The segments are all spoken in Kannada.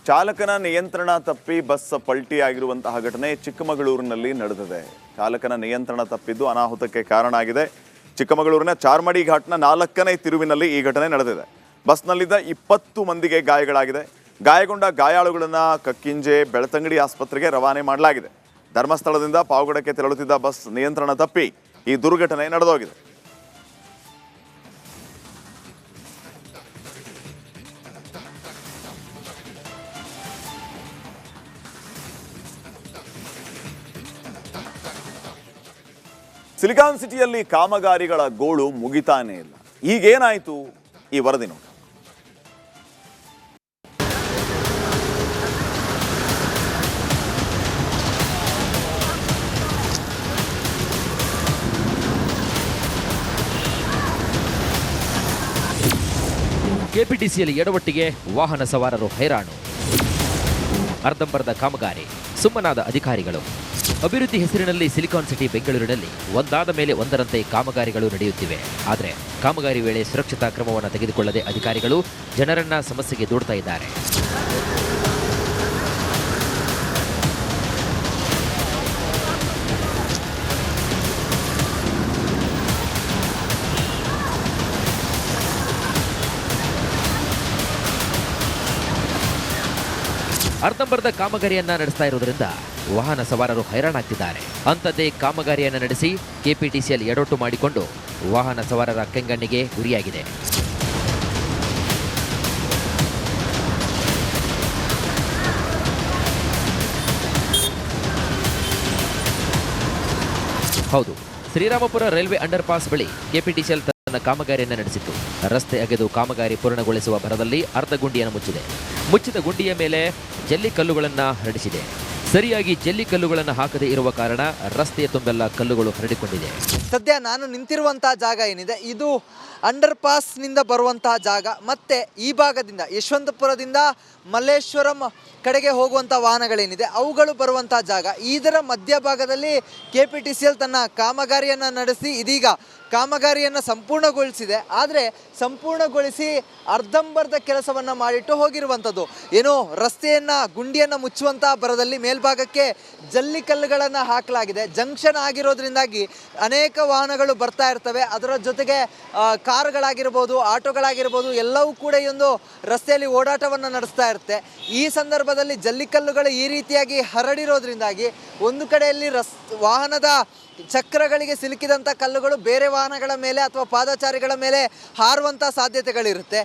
ಚಾಲಕನ ನಿಯಂತ್ರಣ ತಪ್ಪಿ ಬಸ್ ಪಲ್ಟಿಯಾಗಿರುವಂತಹ ಘಟನೆ ಚಿಕ್ಕಮಗಳೂರಿನಲ್ಲಿ ನಡೆದಿದೆ. ಚಾಲಕನ ನಿಯಂತ್ರಣ ತಪ್ಪಿದ್ದು ಅನಾಹುತಕ್ಕೆ ಕಾರಣ ಆಗಿದೆ. ಚಿಕ್ಕಮಗಳೂರಿನ ಚಾರ್ಮಡಿ ಘಾಟ್ನ 4ನೇ ತಿರುವಿನಲ್ಲಿ ಈ ಘಟನೆ ನಡೆದಿದೆ. ಬಸ್ನಲ್ಲಿದ್ದ 20 ಮಂದಿಗೆ ಗಾಯಗಳಾಗಿದೆ. ಗಾಯಗೊಂಡ ಗಾಯಾಳುಗಳನ್ನು ಕಕ್ಕಿಂಜೆ ಬೆಳ್ತಂಗಡಿ ಆಸ್ಪತ್ರೆಗೆ ರವಾನೆ ಮಾಡಲಾಗಿದೆ. ಧರ್ಮಸ್ಥಳದಿಂದ ಪಾವಗಡಕ್ಕೆ ತೆರಳುತ್ತಿದ್ದ ಬಸ್ ನಿಯಂತ್ರಣ ತಪ್ಪಿ ಈ ದುರ್ಘಟನೆ ನಡೆದೋಗಿದೆ. ಸಿಲಿಕಾನ್ ಸಿಟಿಯಲ್ಲಿ ಕಾಮಗಾರಿಗಳ ಗೋಳು ಮುಗಿತಾನೇ ಇಲ್ಲ. ಈಗೇನಾಯಿತು ಈ ವರದಿ ನೋಡಿ. ಕೆಪಿಟಿಸಿಯಲ್ಲಿ ಎಡವಟ್ಟಿಗೆ ವಾಹನ ಸವಾರರು ಹೈರಾಣು. ಅರ್ಧಂಬರ್ಧ ಕಾಮಗಾರಿ, ಸುಮ್ಮನಾದ ಅಧಿಕಾರಿಗಳು. ಅಭಿವೃದ್ಧಿ ಹೆಸರಿನಲ್ಲಿ ಸಿಲಿಕಾನ್ ಸಿಟಿ ಬೆಂಗಳೂರಿನಲ್ಲಿ ಒಂದಾದ ಮೇಲೆ ಒಂದರಂತೆ ಕಾಮಗಾರಿಗಳು ನಡೆಯುತ್ತಿವೆ. ಆದರೆ ಕಾಮಗಾರಿ ವೇಳೆ ಸುರಕ್ಷತಾ ಕ್ರಮವನ್ನು ತೆಗೆದುಕೊಳ್ಳದೆ ಅಧಿಕಾರಿಗಳು ಜನರನ್ನ ಸಮಸ್ಯೆಗೆ ದೂಡ್ತಾ ಇದ್ದಾರೆ. ಅರ್ಧಂಬರ್ಧ ಕಾಮಗಾರಿಯನ್ನ ನಡೆಸ್ತಾ ಇರುವುದರಿಂದ ವಾಹನ ಸವಾರರು ಹೈರಾಣಾಗ್ತಿದ್ದಾರೆ. ಅಂಥದ್ದೇ ಕಾಮಗಾರಿಯನ್ನು ನಡೆಸಿ ಕೆಪಿಟಿಸಿಯಲ್ಲಿ ಎಡವಟ್ಟು ಮಾಡಿಕೊಂಡು ವಾಹನ ಸವಾರರ ಕೆಂಗಣ್ಣಿಗೆ ಗುರಿಯಾಗಿದೆ. ಹೌದು, ಶ್ರೀರಾಮಪುರ ರೈಲ್ವೆ ಅಂಡರ್ ಪಾಸ್ ಬಳಿ ಕೆಪಿಟಿಸಿಎಲ್ ತನ್ನ ಕಾಮಗಾರಿಯನ್ನು ನಡೆಸಿತ್ತು. ರಸ್ತೆ ಅಗೆದು ಕಾಮಗಾರಿ ಪೂರ್ಣಗೊಳಿಸುವ ಭರದಲ್ಲಿ ಅರ್ಧ ಗುಂಡಿಯನ್ನು ಮುಚ್ಚಿದ ಗುಂಡಿಯ ಮೇಲೆ ಜಲ್ಲಿ ಕಲ್ಲುಗಳನ್ನು ಹರಡಿಸಿದೆ. ಸರಿಯಾಗಿ ಜಲ್ಲಿ ಕಲ್ಲುಗಳನ್ನು ಹಾಕದೇ ಇರುವ ಕಾರಣ ರಸ್ತೆಯ ತುಂಬೆಲ್ಲ ಕಲ್ಲುಗಳು ಹರಡಿಕೊಂಡಿದೆ. ಸದ್ಯ ನಾನು ನಿಂತಿರುವಂತಹ ಜಾಗ ಏನಿದೆ ಇದು ಅಂಡರ್ ಪಾಸ್ನಿಂದ ಬರುವಂತಹ ಜಾಗ. ಮತ್ತೆ ಈ ಭಾಗದಿಂದ ಯಶವಂತಪುರದಿಂದ ಮಲ್ಲೇಶ್ವರಂ ಕಡೆಗೆ ಹೋಗುವಂಥ ವಾಹನಗಳೇನಿದೆ ಅವುಗಳು ಬರುವಂತಹ ಜಾಗ. ಇದರ ಮಧ್ಯಭಾಗದಲ್ಲಿ ಕೆಪಿಟಿಸಿಎಲ್ ತನ್ನ ಕಾಮಗಾರಿಯನ್ನು ನಡೆಸಿ ಇದೀಗ ಕಾಮಗಾರಿಯನ್ನು ಸಂಪೂರ್ಣಗೊಳಿಸಿದೆ. ಆದರೆ ಸಂಪೂರ್ಣಗೊಳಿಸಿ ಅರ್ಧಂಬರ್ಧ ಕೆಲಸವನ್ನು ಮಾಡಿಟ್ಟು ಹೋಗಿರುವಂಥದ್ದು. ಏನೋ ರಸ್ತೆಯನ್ನು ಗುಂಡಿಯನ್ನು ಮುಚ್ಚುವಂತಹ ಭರದಲ್ಲಿ ಮೇಲ್ಭಾಗಕ್ಕೆ ಜಲ್ಲಿ ಕಲ್ಲುಗಳನ್ನು ಹಾಕಲಾಗಿದೆ. ಜಂಕ್ಷನ್ ಆಗಿರೋದ್ರಿಂದಾಗಿ ಅನೇಕ ವಾಹನಗಳು ಬರ್ತಾ ಇರ್ತವೆ. ಅದರ ಜೊತೆಗೆ ಕಾರುಗಳಾಗಿರ್ಬೋದು, ಆಟೋಗಳಾಗಿರ್ಬೋದು ಎಲ್ಲವೂ ಕೂಡ ಈ ಒಂದು ರಸ್ತೆಯಲ್ಲಿ ಓಡಾಟವನ್ನು ನಡೆಸ್ತಾ ಇರುತ್ತೆ. ಈ ಸಂದರ್ಭದಲ್ಲಿ ಜಲ್ಲಿಕಲ್ಲುಗಳು ಈ ರೀತಿಯಾಗಿ ಹರಡಿರೋದ್ರಿಂದಾಗಿ ಒಂದು ಕಡೆಯಲ್ಲಿ ವಾಹನದ ಚಕ್ರಗಳಿಗೆ ಸಿಲುಕಿದಂಥ ಕಲ್ಲುಗಳು ಬೇರೆ ವಾಹನಗಳ ಮೇಲೆ ಅಥವಾ ಪಾದಚಾರಿಗಳ ಮೇಲೆ ಹಾರುವಂಥ ಸಾಧ್ಯತೆಗಳಿರುತ್ತೆ.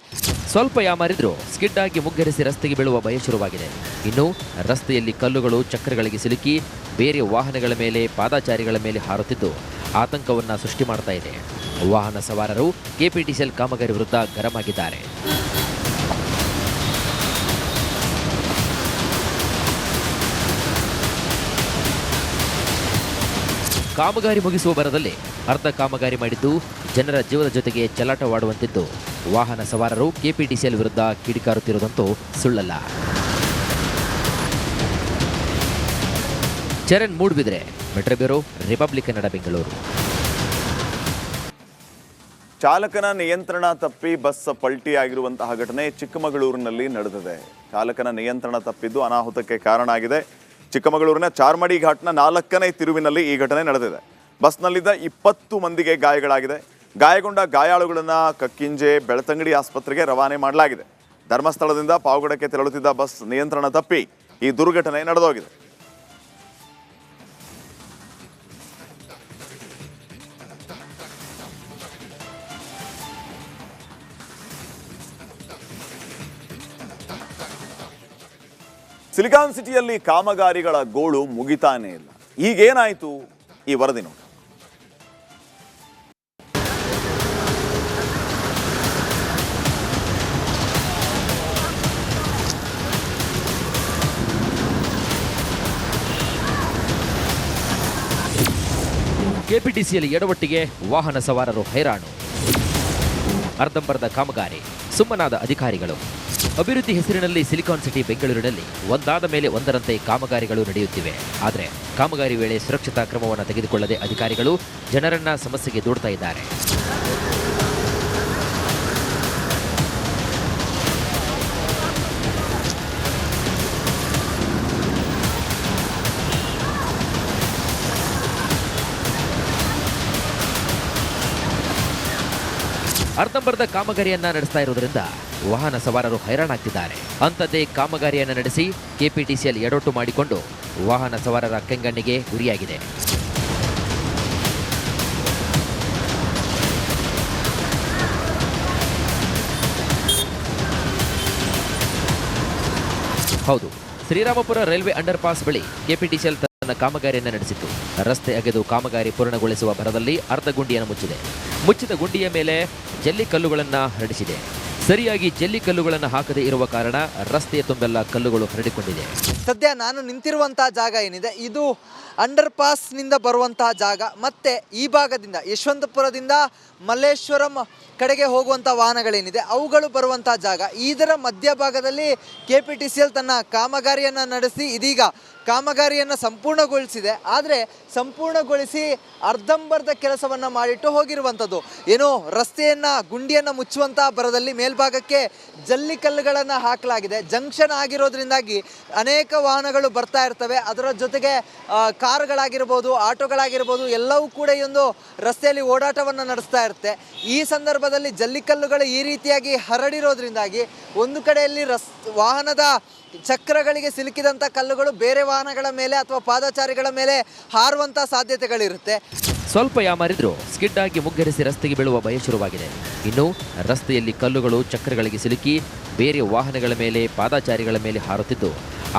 ಸ್ವಲ್ಪ ಯಾಮಾರಿದ್ರು ಸ್ಕಿಡ್ ಆಗಿ ಮುಗ್ಗರಿಸಿ ರಸ್ತೆಗೆ ಬೀಳುವ ಭಯ ಶುರುವಾಗಿದೆ. ಇನ್ನು ರಸ್ತೆಯಲ್ಲಿ ಕಲ್ಲುಗಳು ಚಕ್ರಗಳಿಗೆ ಸಿಲುಕಿ ಬೇರೆ ವಾಹನಗಳ ಮೇಲೆ ಪಾದಚಾರಿಗಳ ಮೇಲೆ ಹಾರುತ್ತಿದ್ದು ಆತಂಕವನ್ನು ಸೃಷ್ಟಿ ಮಾಡ್ತಾ ಇದೆ. ವಾಹನ ಸವಾರರು ಕೆಪಿಟಿಸಿಎಲ್ ಕಾಮಗಾರಿ ವಿರುದ್ಧ ಗರಂ ಆಗಿದ್ದಾರೆ. ಕಾಮಗಾರಿ ಮುಗಿಸುವ ಭರದಲ್ಲಿ ಅರ್ಧ ಕಾಮಗಾರಿ ಮಾಡಿದ್ದು ಜನರ ಜೀವದ ಜೊತೆಗೆ ಚೆಲ್ಲಾಟವಾಡುವಂತಿದ್ದು ವಾಹನ ಸವಾರರು ಕೆಪಿಟಿಸಿಎಲ್ ವಿರುದ್ಧ ಕಿಡಿಕಾರುತ್ತಿರುವುದಂತೂ ಸುಳ್ಳಲ್ಲ. Charan Moodbidri, metro bureau, republic Kannada, Bengaluru. ಚಾಲಕನ ನಿಯಂತ್ರಣ ತಪ್ಪಿ ಬಸ್ ಪಲ್ಟಿಯಾಗಿರುವಂತಹ ಘಟನೆ ಚಿಕ್ಕಮಗಳೂರಿನಲ್ಲಿ ನಡೆದಿದೆ. ಚಾಲಕನ ನಿಯಂತ್ರಣ ತಪ್ಪಿದ್ದು ಅನಾಹುತಕ್ಕೆ ಕಾರಣ ಆಗಿದೆ. ಚಿಕ್ಕಮಗಳೂರಿನ ಚಾರ್ಮಡಿ ಘಾಟ್ನ 4ನೇ ತಿರುವಿನಲ್ಲಿ ಈ ಘಟನೆ ನಡೆದಿದೆ. ಬಸ್ನಲ್ಲಿದ್ದ 20 ಮಂದಿಗೆ ಗಾಯಗಳಾಗಿದೆ. ಗಾಯಗೊಂಡ ಗಾಯಾಳುಗಳನ್ನು ಕಕ್ಕಿಂಜೆ ಬೆಳ್ತಂಗಡಿ ಆಸ್ಪತ್ರೆಗೆ ರವಾನೆ ಮಾಡಲಾಗಿದೆ. ಧರ್ಮಸ್ಥಳದಿಂದ ಪಾವಗಡಕ್ಕೆ ತೆರಳುತ್ತಿದ್ದ ಬಸ್ ನಿಯಂತ್ರಣ ತಪ್ಪಿ ಈ ದುರ್ಘಟನೆ ನಡೆದೋಗಿದೆ. ಸಿಲಿಕಾನ್ ಸಿಟಿಯಲ್ಲಿ ಕಾಮಗಾರಿಗಳ ಗೋಳು ಮುಗಿತಾನೇ ಇಲ್ಲ. ಈಗೇನಾಯಿತು ಈ ವರದಿ ನೋಡಿ. ಕೆಪಿಟಿಸಿಯಲ್ಲಿ ಎಡವಟ್ಟಿಗೆ ವಾಹನ ಸವಾರರು ಹೈರಾಣು. ಅರ್ಧಂಬರ್ಧ ಕಾಮಗಾರಿ, ಸುಮ್ಮನಾದ ಅಧಿಕಾರಿಗಳು. ಅಭಿವೃದ್ಧಿ ಹೆಸರಿನಲ್ಲಿ ಸಿಲಿಕಾನ್ ಸಿಟಿ ಬೆಂಗಳೂರಿನಲ್ಲಿ ಒಂದಾದ ಮೇಲೆ ಒಂದರಂತೆ ಕಾಮಗಾರಿಗಳು ನಡೆಯುತ್ತಿವೆ. ಆದರೆ ಕಾಮಗಾರಿ ವೇಳೆ ಸುರಕ್ಷತಾ ಕ್ರಮವನ್ನು ತೆಗೆದುಕೊಳ್ಳದೆ ಅಧಿಕಾರಿಗಳು ಜನರನ್ನ ಸಮಸ್ಯೆಗೆ ದೂಡ್ತಾ ಇದ್ದಾರೆ. ಅರ್ಧಂಬರ್ಧ ಕಾಮಗಾರಿಯನ್ನ ನಡೆಸ್ತಾ ಇರುವುದರಿಂದ ವಾಹನ ಸವಾರರು ಹೈರಾಣಾಗ್ತಿದ್ದಾರೆ. ಅಂಥದ್ದೇ ಕಾಮಗಾರಿಯನ್ನ ನಡೆಸಿ ಕೆಪಿಟಿಸಿಎಲ್ ಎಡವಟ್ಟು ಮಾಡಿಕೊಂಡು ವಾಹನ ಸವಾರರ ಕೆಂಗಣ್ಣಿಗೆ ಗುರಿಯಾಗಿದೆ. ಹೌದು, ಶ್ರೀರಾಮಪುರ ರೈಲ್ವೆ ಅಂಡರ್ ಪಾಸ್ ಬಳಿ ಕೆಪಿಟಿಸಿಎಲ್ ತನ್ನ ಕಾಮಗಾರಿಯನ್ನು ನಡೆಸಿತ್ತು. ರಸ್ತೆ ಅಗೆದು ಕಾಮಗಾರಿ ಪೂರ್ಣಗೊಳಿಸುವ ಭರದಲ್ಲಿ ಅರ್ಧ ಗುಂಡಿಯನ್ನು ಮುಚ್ಚಿದೆ. ಮುಚ್ಚಿದ ಗುಂಡಿಯ ಮೇಲೆ ಜಲ್ಲಿ ಕಲ್ಲುಗಳನ್ನು ಹರಡಿಸಿದೆ. ಸರಿಯಾಗಿ ಜಲ್ಲಿ ಕಲ್ಲುಗಳನ್ನು ಹಾಕದೇ ಇರುವ ಕಾರಣ ರಸ್ತೆಯ ತುಂಬೆಲ್ಲ ಕಲ್ಲುಗಳು ಹರಡಿಕೊಂಡಿದೆ. ಸದ್ಯ ನಾನು ನಿಂತಿರುವಂತಹ ಜಾಗ ಏನಿದೆ ಇದು ಅಂಡರ್ ಪಾಸ್ನಿಂದ ಬರುವಂತಹ ಜಾಗ. ಮತ್ತೆ ಈ ಭಾಗದಿಂದ ಯಶವಂತಪುರದಿಂದ ಮಲ್ಲೇಶ್ವರಂ ಕಡೆಗೆ ಹೋಗುವಂಥ ವಾಹನಗಳೇನಿದೆ ಅವುಗಳು ಬರುವಂಥ ಜಾಗ. ಇದರ ಮಧ್ಯಭಾಗದಲ್ಲಿ ಕೆಪಿಟಿಸಿಎಲ್ ತನ್ನ ಕಾಮಗಾರಿಯನ್ನು ನಡೆಸಿ ಇದೀಗ ಕಾಮಗಾರಿಯನ್ನು ಸಂಪೂರ್ಣಗೊಳಿಸಿದೆ. ಆದರೆ ಸಂಪೂರ್ಣಗೊಳಿಸಿ ಅರ್ಧಂಬರ್ಧ ಕೆಲಸವನ್ನು ಮಾಡಿಟ್ಟು ಹೋಗಿರುವಂಥದ್ದು. ಏನೋ ರಸ್ತೆಯನ್ನು ಗುಂಡಿಯನ್ನು ಮುಚ್ಚುವಂಥ ಭರದಲ್ಲಿ ಮೇಲ್ಭಾಗಕ್ಕೆ ಜಲ್ಲಿ ಕಲ್ಲುಗಳನ್ನು ಹಾಕಲಾಗಿದೆ. ಜಂಕ್ಷನ್ ಆಗಿರೋದ್ರಿಂದಾಗಿ ಅನೇಕ ವಾಹನಗಳು ಬರ್ತಾ ಇರ್ತವೆ. ಅದರ ಜೊತೆಗೆ ಕಾರುಗಳಾಗಿರ್ಬೋದು, ಆಟೋಗಳಾಗಿರ್ಬೋದು ಎಲ್ಲವೂ ಕೂಡ ಈ ಒಂದು ರಸ್ತೆಯಲ್ಲಿ ಓಡಾಟವನ್ನು ನಡೆಸ್ತಾ ಇರುತ್ತೆ. ಈ ಸಂದರ್ಭದಲ್ಲಿ ಜಲ್ಲಿಕಲ್ಲುಗಳು ಈ ರೀತಿಯಾಗಿ ಹರಡಿರೋದ್ರಿಂದಾಗಿ ಒಂದು ಕಡೆಯಲ್ಲಿ ವಾಹನದ ಚಕ್ರಗಳಿಗೆ ಸಿಲುಕಿದಂಥ ಕಲ್ಲುಗಳು ಬೇರೆ ವಾಹನಗಳ ಮೇಲೆ ಅಥವಾ ಪಾದಚಾರಿಗಳ ಮೇಲೆ ಹಾರುವಂಥ ಸಾಧ್ಯತೆಗಳಿರುತ್ತೆ. ಸ್ವಲ್ಪ ಯಾಮಾರಿದ್ರು ಸ್ಕಿಡ್ ಆಗಿ ಮುಗ್ಗರಿಸಿ ರಸ್ತೆಗೆ ಬೀಳುವ ಭಯ ಶುರುವಾಗಿದೆ. ಇನ್ನು ರಸ್ತೆಯಲ್ಲಿ ಕಲ್ಲುಗಳು ಚಕ್ರಗಳಿಗೆ ಸಿಲುಕಿ ಬೇರೆ ವಾಹನಗಳ ಮೇಲೆ, ಪಾದಚಾರಿಗಳ ಮೇಲೆ ಹಾರುತ್ತಿದ್ದು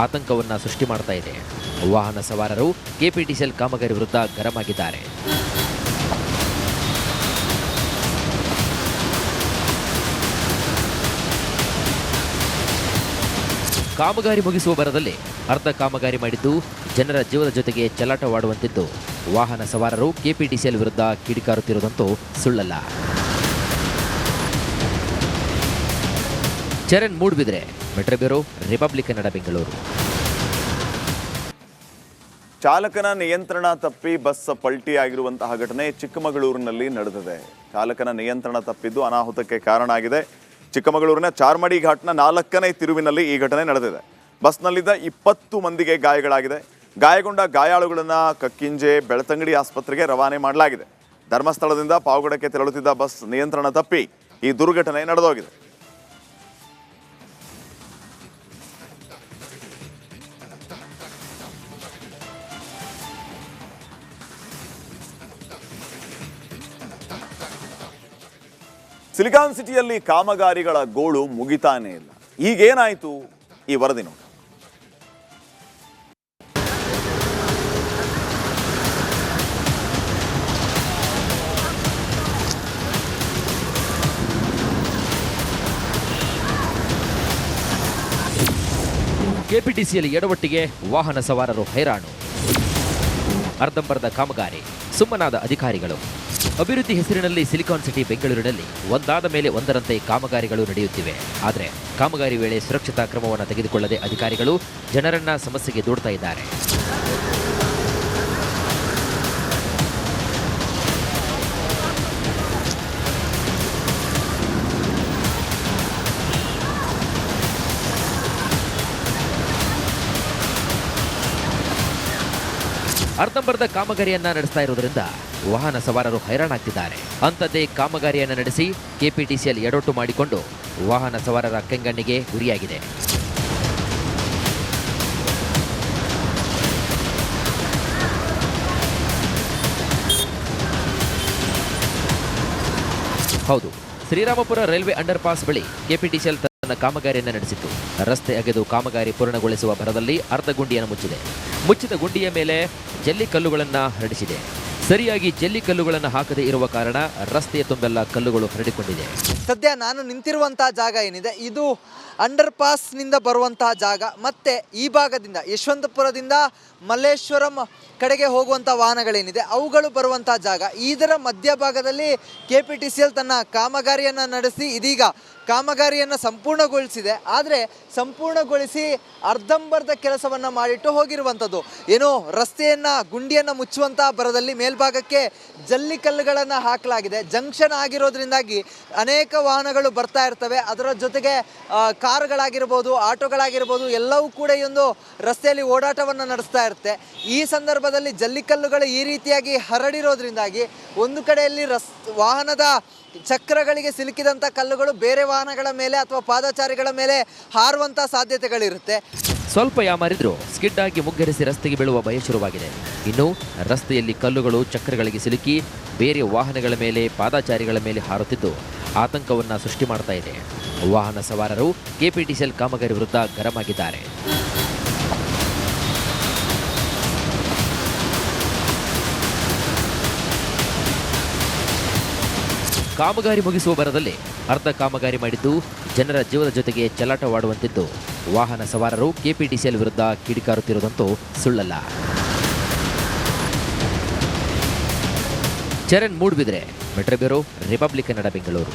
ಆತಂಕವನ್ನು ಸೃಷ್ಟಿ ಮಾಡ್ತಾ ಇದೆ. ವಾಹನ ಸವಾರರು ಕೆಪಿಟಿಸಿಎಲ್ ಕಾಮಗಾರಿ ವಿರುದ್ಧ ಗರಂ ಆಗಿದ್ದಾರೆ. ಕಾಮಗಾರಿ ಮುಗಿಸುವ ಭರದಲ್ಲಿ ಅರ್ಧ ಕಾಮಗಾರಿ ಮಾಡಿದ್ದು ಜನರ ಜೀವದ ಜೊತೆಗೆ ಚೆಲ್ಲಾಟವಾಡುವಂತಿದ್ದು ವಾಹನ ಸವಾರರು ಕೆಪಿಟಿಸಿಎಲ್ ವಿರುದ್ಧ ಕಿಡಿಕಾರುತ್ತಿರುವುದಂತೂ ಸುಳ್ಳಲ್ಲ. Charan Moodbidri, metro bureau, republic Kannada, Bengaluru. ಚಾಲಕನ ನಿಯಂತ್ರಣ ತಪ್ಪಿ ಬಸ್ ಪಲ್ಟಿ ಆಗಿರುವಂತಹ ಘಟನೆ ಚಿಕ್ಕಮಗಳೂರಿನಲ್ಲಿ ನಡೆದಿದೆ. ಚಾಲಕನ ನಿಯಂತ್ರಣ ತಪ್ಪಿದ್ದು ಅನಾಹುತಕ್ಕೆ ಕಾರಣ ಆಗಿದೆ. ಚಿಕ್ಕಮಗಳೂರಿನ ಚಾರ್ಮಡಿ ಘಾಟ್ನ 4ನೇ ತಿರುವಿನಲ್ಲಿ ಈ ಘಟನೆ ನಡೆದಿದೆ. ಬಸ್ನಲ್ಲಿದ್ದ 20 ಮಂದಿಗೆ ಗಾಯಗಳಾಗಿದೆ. ಗಾಯಗೊಂಡ ಗಾಯಾಳುಗಳನ್ನು ಕಕ್ಕಿಂಜೆ, ಬೆಳ್ತಂಗಡಿ ಆಸ್ಪತ್ರೆಗೆ ರವಾನೆ ಮಾಡಲಾಗಿದೆ. ಧರ್ಮಸ್ಥಳದಿಂದ ಪಾವಗಡಕ್ಕೆ ತೆರಳುತ್ತಿದ್ದ ಬಸ್ ನಿಯಂತ್ರಣ ತಪ್ಪಿ ಈ ದುರ್ಘಟನೆ ನಡೆದೋಗಿದೆ. ಸಿಲಿಕಾನ್ ಸಿಟಿಯಲ್ಲಿ ಕಾಮಗಾರಿಗಳ ಗೋಳು ಮುಗಿತಾನೇ ಇಲ್ಲ. ಈಗೇನಾಯಿತು ಈ ವರದಿ ನೋಡಿ. ಕೆಪಿಟಿಸಿಎಲ್ ಎಡವಟ್ಟಿಗೆ ವಾಹನ ಸವಾರರು ಹೈರಾಣು. ಅರ್ಧಂಬರ್ಧ ಕಾಮಗಾರಿ, ಸುಮ್ಮನಾದ ಅಧಿಕಾರಿಗಳು. ಅಭಿವೃದ್ಧಿ ಹೆಸರಿನಲ್ಲಿ ಸಿಲಿಕಾನ್ ಸಿಟಿ ಬೆಂಗಳೂರಿನಲ್ಲಿ ಒಂದಾದ ಮೇಲೆ ಒಂದರಂತೆ ಕಾಮಗಾರಿಗಳು ನಡೆಯುತ್ತಿವೆ. ಆದರೆ ಕಾಮಗಾರಿ ವೇಳೆ ಸುರಕ್ಷತಾ ಕ್ರಮವನ್ನು ತೆಗೆದುಕೊಳ್ಳದೆ ಅಧಿಕಾರಿಗಳು ಜನರನ್ನ ಸಮಸ್ಯೆಗೆ ದೂಡ್ತಾ ಇದ್ದಾರೆ. ಅರ್ಧಂಬರ್ಧ ಕಾಮಗಾರಿಯನ್ನ ನಡೆಸ್ತಾ ಇರುವುದರಿಂದ ವಾಹನ ಸವಾರರು ಹೈರಾಣಾಗ್ತಿದ್ದಾರೆ. ಅಂಥದ್ದೇ ಕಾಮಗಾರಿಯನ್ನು ನಡೆಸಿ ಕೆಪಿಟಿಸಿಎಲ್ ಎಡವಟ್ಟು ಮಾಡಿಕೊಂಡು ವಾಹನ ಸವಾರರ ಕೆಂಗಣ್ಣಿಗೆ ಗುರಿಯಾಗಿದೆ. ಹೌದು, ಶ್ರೀರಾಮಪುರ ರೈಲ್ವೆ ಅಂಡರ್ ಪಾಸ್ ಬಳಿ ಕೆಪಿಟಿಸಿಎಲ್ ತನ್ನ ಕಾಮಗಾರಿಯನ್ನು ನಡೆಸಿತ್ತು. ರಸ್ತೆ ಅಗೆದು ಕಾಮಗಾರಿ ಪೂರ್ಣಗೊಳಿಸುವ ಭರದಲ್ಲಿ ಅರ್ಧ ಗುಂಡಿಯನ್ನು ಮುಚ್ಚಿದೆ. ಮುಚ್ಚಿದ ಗುಂಡಿಯ ಮೇಲೆ ಜಲ್ಲಿ ಕಲ್ಲುಗಳನ್ನು ಹರಡಿಸಿದೆ. ಸರಿಯಾಗಿ ಜಲ್ಲಿ ಕಲ್ಲುಗಳನ್ನು ಹಾಕದೇ ಇರುವ ಕಾರಣ ರಸ್ತೆಯ ತುಂಬೆಲ್ಲ ಕಲ್ಲುಗಳು ಹರಡಿಕೊಂಡಿದೆ. ಸದ್ಯ ನಾನು ನಿಂತಿರುವಂತಹ ಜಾಗ ಏನಿದೆ ಇದು ಅಂಡರ್ ಪಾಸ್ನಿಂದ ಬರುವಂತಹ ಜಾಗ. ಮತ್ತೆ ಈ ಭಾಗದಿಂದ ಯಶವಂತಪುರದಿಂದ ಮಲ್ಲೇಶ್ವರಂ ಕಡೆಗೆ ಹೋಗುವಂಥ ವಾಹನಗಳೇನಿದೆ ಅವುಗಳು ಬರುವಂಥ ಜಾಗ. ಇದರ ಮಧ್ಯಭಾಗದಲ್ಲಿ ಕೆಪಿಟಿಸಿಎಲ್ ತನ್ನ ಕಾಮಗಾರಿಯನ್ನು ನಡೆಸಿ ಇದೀಗ ಕಾಮಗಾರಿಯನ್ನು ಸಂಪೂರ್ಣಗೊಳಿಸಿದೆ. ಆದರೆ ಸಂಪೂರ್ಣಗೊಳಿಸಿ ಅರ್ಧಂಬರ್ಧ ಕೆಲಸವನ್ನು ಮಾಡಿಟ್ಟು ಹೋಗಿರುವಂಥದ್ದು. ಏನೋ ರಸ್ತೆಯನ್ನು ಗುಂಡಿಯನ್ನು ಮುಚ್ಚುವಂಥ ಭರದಲ್ಲಿ ಮೇಲ್ಭಾಗಕ್ಕೆ ಜಲ್ಲಿ ಕಲ್ಲುಗಳನ್ನು ಹಾಕಲಾಗಿದೆ. ಜಂಕ್ಷನ್ ಆಗಿರೋದ್ರಿಂದಾಗಿ ಅನೇಕ ವಾಹನಗಳು ಬರ್ತಾ ಇರ್ತವೆ. ಅದರ ಜೊತೆಗೆ ಕಾರುಗಳಾಗಿರ್ಬೋದು, ಆಟೋಗಳಾಗಿರ್ಬೋದು ಎಲ್ಲವೂ ಕೂಡ ಈ ಒಂದು ರಸ್ತೆಯಲ್ಲಿ ಓಡಾಟವನ್ನು ನಡೆಸ್ತಾ ಇರುತ್ತೆ. ಈ ಸಂದರ್ಭದಲ್ಲಿ ಜಲ್ಲಿಕಲ್ಲುಗಳು ಈ ರೀತಿಯಾಗಿ ಹರಡಿರೋದ್ರಿಂದಾಗಿ ಒಂದು ಕಡೆಯಲ್ಲಿ ವಾಹನದ ಚಕ್ರಗಳಿಗೆ ಸಿಲುಕಿದಂಥ ಕಲ್ಲುಗಳು ಬೇರೆ ವಾಹನಗಳ ಮೇಲೆ ಅಥವಾ ಪಾದಚಾರಿಗಳ ಮೇಲೆ ಹಾರುವಂಥ ಸಾಧ್ಯತೆಗಳಿರುತ್ತೆ. ಸ್ವಲ್ಪ ಯಾಮಾರಿದ್ರೂ ಸ್ಕಿಡ್ ಆಗಿ ಮುಗ್ಗರಿಸಿ ರಸ್ತೆಗೆ ಬೀಳುವ ಭಯ ಶುರುವಾಗಿದೆ. ಇನ್ನು ರಸ್ತೆಯಲ್ಲಿ ಕಲ್ಲುಗಳು ಚಕ್ರಗಳಿಗೆ ಸಿಲುಕಿ ಬೇರೆ ವಾಹನಗಳ ಮೇಲೆ, ಪಾದಚಾರಿಗಳ ಮೇಲೆ ಹಾರುತ್ತಿದ್ದು ಆತಂಕವನ್ನ ಸೃಷ್ಟಿ ಮಾಡ್ತಾ ಇದೆ. ವಾಹನ ಸವಾರರು ಕೆಪಿಟಿಸಿಎಲ್ ಕಾಮಗಾರಿ ವಿರುದ್ಧ ಗರಂ ಆಗಿದ್ದಾರೆ. ಕಾಮಗಾರಿ ಮುಗಿಸುವ ಭರದಲ್ಲಿ ಅರ್ಧ ಕಾಮಗಾರಿ ಮಾಡಿದ್ದು ಜನರ ಜೀವದ ಜೊತೆಗೆ ಚೆಲ್ಲಾಟವಾಡುವಂತಿದ್ದು ವಾಹನ ಸವಾರರು ಕೆಪಿಟಿಸಿಎಲ್ ವಿರುದ್ಧ ಕಿಡಿಕಾರುತ್ತಿರುವುದಂತೂ ಸುಳ್ಳಲ್ಲ. Charan Moodbidri, metro bureau, republic Kannada, Bengaluru.